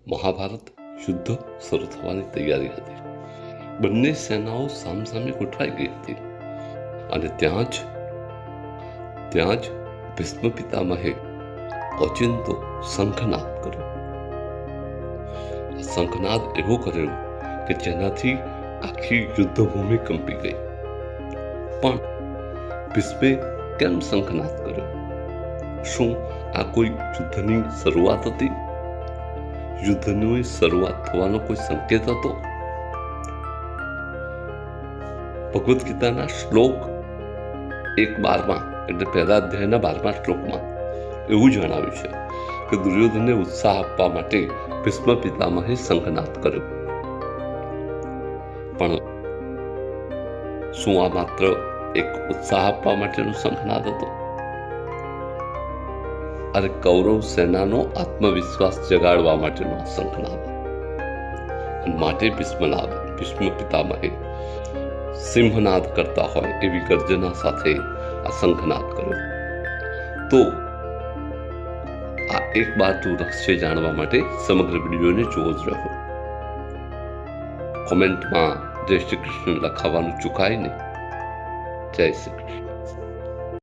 મહાભારત યુદ્ધ શરૂ થવાની તૈયારી હતી. બંને સેનાઓ સામસામે ગોઠવાઈ ગઈ હતી અને ત્યાં જ ભીષ્મ પિતામહે ઓચિંતો શંખનાદ કર્યો. શંખનાદ એવો કર્યો કે જેનાથી આખી યુદ્ધભૂમિ કંપી ગઈ. પણ ભીષ્મે કેમ શંખનાદ કર્યો? શું આ કોઈ યુદ્ધની શરૂઆત હતી? યુદ્ધની શરૂઆત થવાનો કોઈ સંકેત હતો? ભગવદ્ ગીતાના શ્લોક 1:12 એટલે પહેલા અધ્યાયના 12મા શ્લોકમાં એવું જણાવ્યું છે કે દુર્યોધનને ઉત્સાહ આપવા માટે ભીષ્મ પિતામહે શંખનાદ કર્યો. પણ શું આ માત્ર એક ઉત્સાહ આપવા માટેનો શંખનાદ હતો? અરે કૌરવ સેનાનો આત્મવિશ્વાસ જગાડવા માટેનો આ શંખનાદ. માટે ભીષ્મ પિતામહે સિંહનાદ કરતા હોય એવી ગર્જના સાથે આ શંખનાદ કર્યો. તો આ એક બાજુ રહસ્ય જાણવા માટે સમગ્ર વિડીયોને જોવો જ રહો. કોમેન્ટમાં જય શ્રી કૃષ્ણ લખાવવાનું ચૂકાય નહીં. જય શ્રી કૃષ્ણ.